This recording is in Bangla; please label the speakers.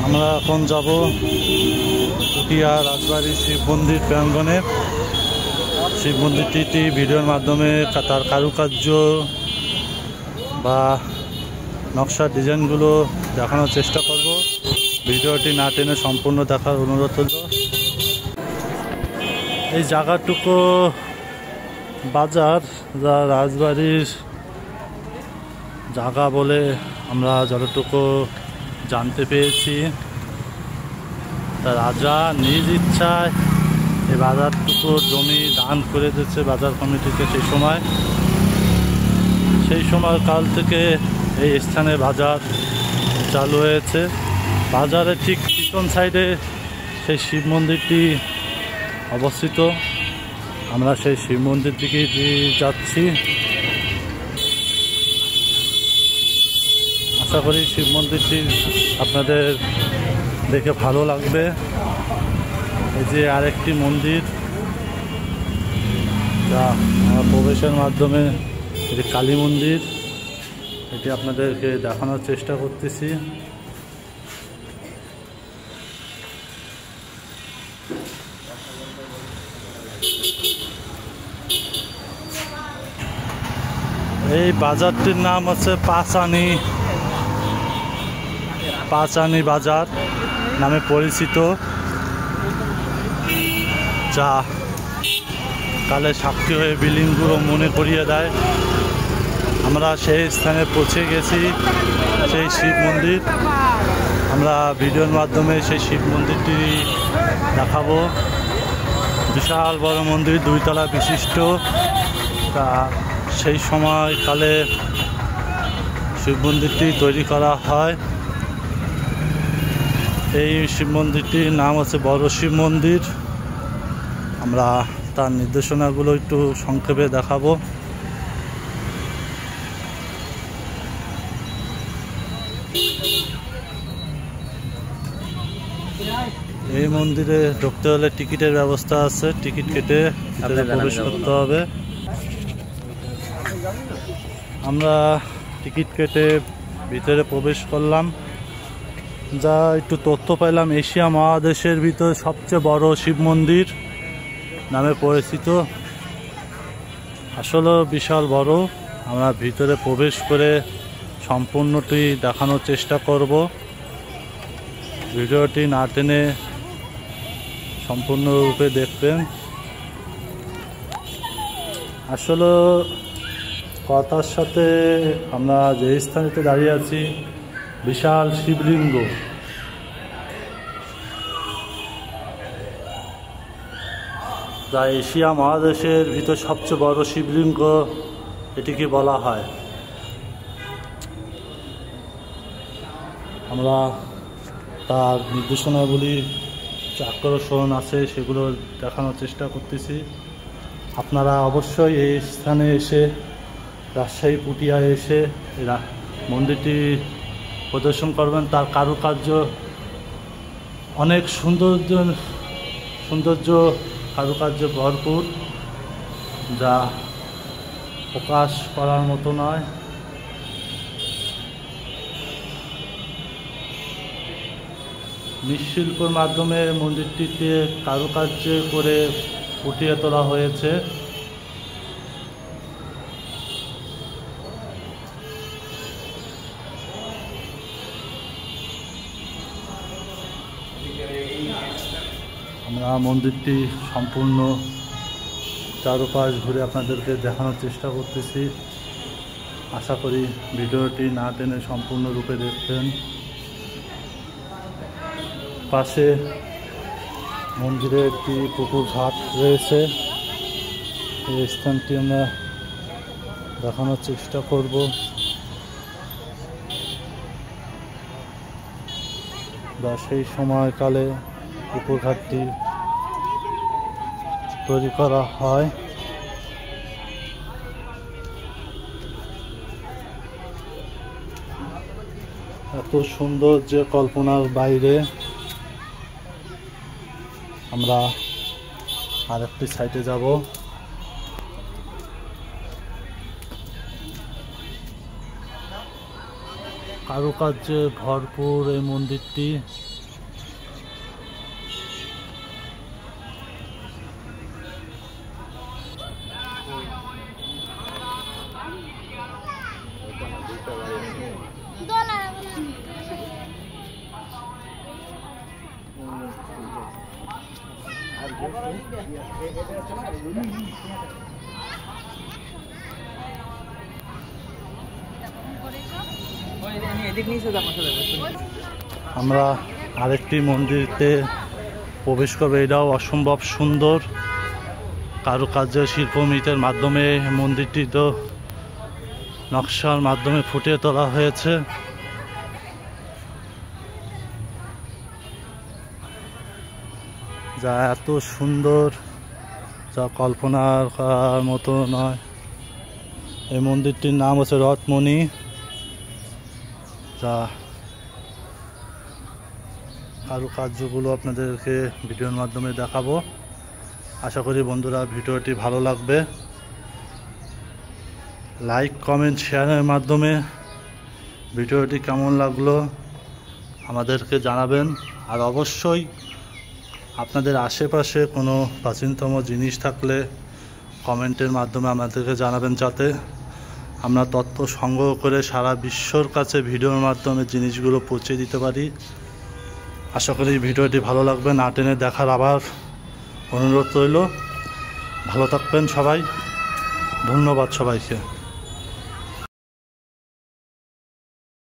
Speaker 1: আমরা এখন যাব পুটিয়া রাজবাড়ি শিব মন্দির প্রাঙ্গণে। শিব মন্দিরটি ভিডিওর মাধ্যমে তার কারুকার্য বা নকশার ডিজাইনগুলো দেখানোর চেষ্টা করব। ভিডিওটি না টেনে সম্পূর্ণ দেখার অনুরোধ হল। এই জায়গাটুকু বাজার, যা রাজবাড়ির জায়গা বলে আমরা যতটুকু জানতে পেরেছি। তা রাজা নিজ ইচ্ছায় এই বাজারটুকু জমি দান করে দিচ্ছে বাজার কমিটিকে। সেই সময় কাল থেকে এই স্থানে বাজার চালু হয়েছে। বাজারের ঠিক পিছন সাইডে সেই শিব মন্দিরটি অবস্থিত। আমরা সেই শিব মন্দির দিকে যাচ্ছি। আশা করি শিব মন্দিরটি আপনাদের দেখে ভালো লাগবে। এই যে আরেকটি মন্দির, যা আমরা প্রবেশের মাধ্যমে এটি কালী মন্দির, এটি আপনাদেরকে দেখানোর চেষ্টা করতেছি। এই বাজারটির নাম হচ্ছে পাঁচানি বাজার নামে পরিচিত, যা কালে সাক্ষী হয়ে বিল্ডিংগুলো মনে করিয়ে দেয়। আমরা সেই স্থানে পৌঁছে গেছি, সেই শিব মন্দির। আমরা ভিডিওর মাধ্যমে সেই শিব মন্দিরটি দেখাবো। বিশাল বড় মন্দির, 2 তলা বিশিষ্ট। তা সেই সময়কালে শিব মন্দিরটি তৈরি করা হয়। এই শিব মন্দিরটির নাম হচ্ছে বড় শিব মন্দির। আমরা তার নির্দেশনাগুলো একটু সংক্ষেপে দেখাবো। এই মন্দিরে ঢুকতে হলে টিকিটের ব্যবস্থা আছে, টিকিট কেটে ভিতরে প্রবেশ করতে হবে। আমরা টিকিট কেটে ভিতরে প্রবেশ করলাম। যা একটু তথ্য পাইলাম, এশিয়া মহাদেশের ভিতরে সবচেয়ে বড় শিব মন্দির নামে পরিচিত। আসলে বিশাল বড়। আমরা ভিতরে প্রবেশ করে সম্পূর্ণটি দেখানোর চেষ্টা করব। ভিডিওটি না টেনে সম্পূর্ণরূপে দেখবেন। আসলে কথার সাথে আমরা যে স্থানেতে দাঁড়িয়ে আছি, বিশাল শিবলিঙ্গ। যা এশিয়া মহাদেশের ভিতর সবচেয়ে বড় শিবলিঙ্গ এটিকে বলা হয়। আমরা তার নির্দেশনাগুলি আকর্ষণ আছে সেগুলো দেখানোর চেষ্টা করতেছি। আপনারা অবশ্যই এই স্থানে এসে, রাজশাহী পুটিয়ায় এসে মন্দিরটি প্রদর্শন করবেন। তার কারুকার্য অনেক সৌন্দর্য কারুকার্য ভরপুর, যা প্রকাশ করার মতো নয়। মৃৎশিল্পের মাধ্যমে মন্দিরটিতে কারুকার্য করে ফুটিয়ে তোলা হয়েছে। আমরা মন্দিরটি সম্পূর্ণ চারপাশ ঘুরে আপনাদেরকে দেখানোর চেষ্টা করতেছি। আশা করি ভিডিওটি না টেনে সম্পূর্ণরূপে দেখবেন। পাশে মন্দিরে একটি পুকুর ঘাট রয়েছে। এই স্থানটি আমরা দেখানোর চেষ্টা করব। বা সেই সময়কালে পুকুর ঘাটটি তৈরি করা হয়। এত সুন্দর যে কল্পনার বাইরে। আমরা আরেকটি সাইডে যাব। কারুকার্যে ভরপুর এই মন্দিরটি। আমরা আরেকটি মন্দিরতে প্রবেশ করবো। এটাও অসম্ভব সুন্দর কারুকার্য শিল্পমিতের মাধ্যমে মন্দিরটি তো নকশার মাধ্যমে ফুটিয়ে তোলা হয়েছে। যা এত সুন্দর, যা কল্পনার মতো নয়। এই মন্দিরটির নাম হচ্ছে রথমণি। যা কারুকার্যগুলো আপনাদেরকে ভিডিওর মাধ্যমে দেখাবো। আশা করি বন্ধুরা ভিডিওটি ভালো লাগবে। লাইক কমেন্ট শেয়ারের মাধ্যমে ভিডিওটি কেমন লাগলো আমাদেরকে জানাবেন। আর অবশ্যই আপনাদের আশেপাশে কোনো প্রাচীনতম জিনিস থাকলে কমেন্টের মাধ্যমে আমাদেরকে জানাবেন, যাতে আমরা তথ্য সংগ্রহ করে সারা বিশ্বর কাছে ভিডিওর মাধ্যমে জিনিসগুলো পৌঁছে দিতে পারি। আশা করি ভিডিওটি ভালো লাগবে। না টেনে দেখার আবার অনুরোধ রইল। ভালো থাকবেন সবাই। ধন্যবাদ সবাইকে।